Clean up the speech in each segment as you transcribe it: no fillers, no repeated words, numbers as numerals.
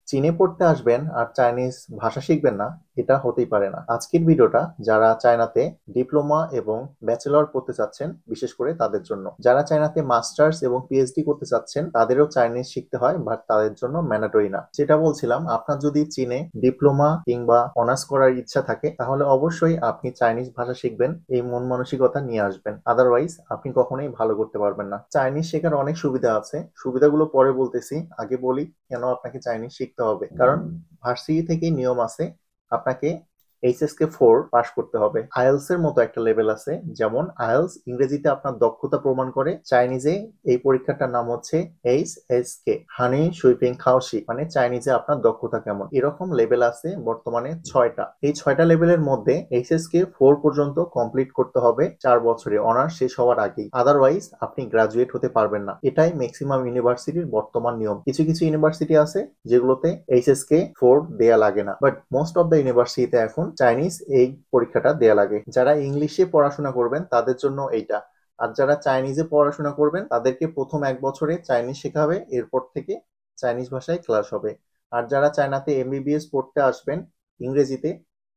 চীনে পড়তে আসবেন আর চাইনিজ ভাষা শিখবেন না, এটা হতেই পারে না। আজকের ভিডিওটা যারা চায়নাতে ডিপ্লোমা এবং ব্যাচেলর পড়তে চাচ্ছেন, বিশেষ করে তাদের জন্য। যারা চায়নাতে মাস্টার্স এবং পিএইচডি করতে চাচ্ছেন, তাদেরও চাইনিজ শিখতে হয়, বাট তাদের জন্য ম্যান্ডেটরি না। যেটা বলছিলাম, আপনার যদি চীনে ডিপ্লোমা কিংবা অনার্স করার ইচ্ছা থাকে, তাহলে অবশ্যই আপনি চাইনিজ ভাষা শিখবেন, এই মন মানসিকতা নিয়ে আসবেন। আদারওয়াইজ আপনি কখনোই ভালো করতে পারবেন না। চাইনিজ শেখার অনেক সুবিধা আছে, সুবিধাগুলো পরে বলতেছি। আগে বলি কেন আপনাকে চাইনিজ শিখতে হবে। কারণ ভার্সিটি থেকেই নিয়ম আছে, আপনাকে HSK 4 পাশ করতে হবে। আইএলস এর মতো একটা লেভেল আছে, যেমন আইএলস ইংরেজিতে আপনার দক্ষতা প্রমাণ করে, চাইনিজে এই পরীক্ষাটার নাম হচ্ছে HSK, হানি সুইপিং খাওশি, মানে চাইনিজে আপনার দক্ষতা কেমন। এরকম লেভেল আছে বর্তমানে 6টা। এই 6টা লেভেলের মধ্যে HSK 4 পর্যন্ত কমপ্লিট করতে হবে 4 বছরে, অনার্স শেষ হওয়ার আগেই। আদারওয়াইজ আপনি গ্রাজুয়েট হতে পারবেন না। এটাই ম্যাক্সিমাম ইউনিভার্সিটির বর্তমান নিয়ম। কিছু কিছু ইউনিভার্সিটি আছে যেগুলোতে HSK 4 দেয়া লাগে না, বাট মোস্ট অফ দ্য ইউনিভার্সিটিতে এখন চাইনিজ এই পরীক্ষাটা দেয়া লাগে। যারা ইংলিশে পড়াশোনা করবেন তাদের জন্য এইটা। আর যারা চাইনিজে পড়াশোনা করবেন তাদেরকে প্রথম 1 বছরে চাইনিজ শেখাবে, এরপর থেকে চাইনিজ ভাষায় ক্লাস হবে। আর যারা চায়নাতে এমবিবিএস পড়তে আসবেন ইংরেজিতে,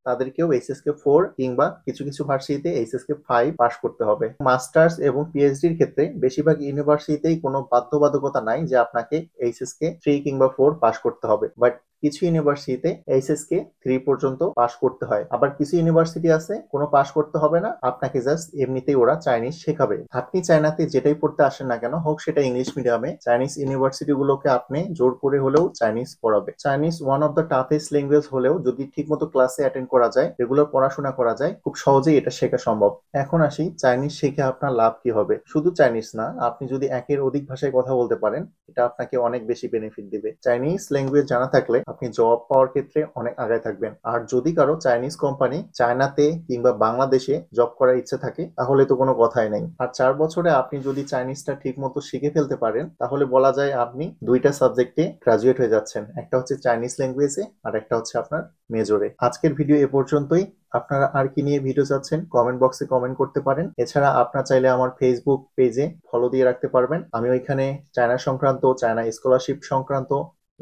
তাদেরকেও HSK 4 কিংবা কিছু কিছু ভার্সিটিতে HSK 5 পাশ করতে হবে। মাস্টার্স এবং পিএইচডির ক্ষেত্রে বেশিরভাগ ইউনিভার্সিটিতেই কোনো বাধ্যবাধকতা নাই যে আপনাকে HSK 3 কিংবা 4 পাশ করতে হবে, বাট কিছু ইউনিভার্সিটিতে HSK 3 পর্যন্ত পাশ করতে হয়। আবার কিছু ইউনিভার্সিটি আছে কোনো পাশ করতে হবে না, আপনাকে জাস্ট এমনিতেই ওরা চাইনিজ শেখাবে। আপনি চায়নাতে যেটাই পড়তে আসেন না কেন, হোক সেটা ইংলিশ মিডিয়ামে, চাইনিজ ইউনিভার্সিটি গুলোকে আপনি জোর করে হলেও চাইনিজ পড়াবে। Chinese one of the toughest language হলেও যদি ঠিকমতো ক্লাসে অ্যাটেন্ড করা যায়, রেগুলার পড়াশোনা করা যায়, খুব সহজেই এটা শেখা সম্ভব। এখন আসি চাইনিজ শিখে আপনার লাভ কি হবে। শুধু চাইনিজ না, আপনি যদি একের অধিক ভাষায় কথা বলতে পারেন, এটা আপনাকে অনেক বেশি বেনিফিট দিবে। চাইনিজ ল্যাঙ্গুয়েজ জানা থাকলে আপনি জব পাওয়ার ক্ষেত্রে অনেক আগায় থাকবেন। আর যদি কারো চাইনিজ কোম্পানি চায়নাতে কিংবা বাংলাদেশে জব করার ইচ্ছা থাকে, তাহলে তো কোনো কথাই নাই। আর 4 বছরে আপনি যদি চাইনিজটা ঠিক মতো শিখে ফেলতে পারেন, তাহলে বলা যায় আপনি 2টা সাবজেক্টে গ্রাজুয়েট হয়ে যাচ্ছেন। একটা হচ্ছে চাইনিজ ল্যাঙ্গুয়েজে, আর একটা হচ্ছে আপনার মেজরে। আজকের ভিডিও এ পর্যন্তই। আপনারা আর কি নিয়ে ভিডিও চাচ্ছেন কমেন্ট বক্সে কমেন্ট করতে পারেন। এছাড়া আপনারা চাইলে আমার ফেসবুক পেজে ফলো দিয়ে রাখতে পারবেন। আমি ওইখানে চায়না সংক্রান্ত, চায়না স্কলারশিপ সংক্রান্ত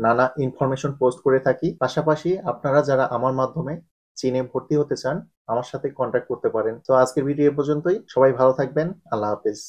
নানা ইনফরমেশন পোস্ট করে থাকি। পাশাপাশি আপনারা যারা আমার মাধ্যমে চীনে ভর্তি হতে চান, আমার সাথে কন্ট্যাক্ট করতে পারেন। তো আজকের ভিডিও এ পর্যন্তই। সবাই ভালো থাকবেন। আল্লাহ হাফেজ।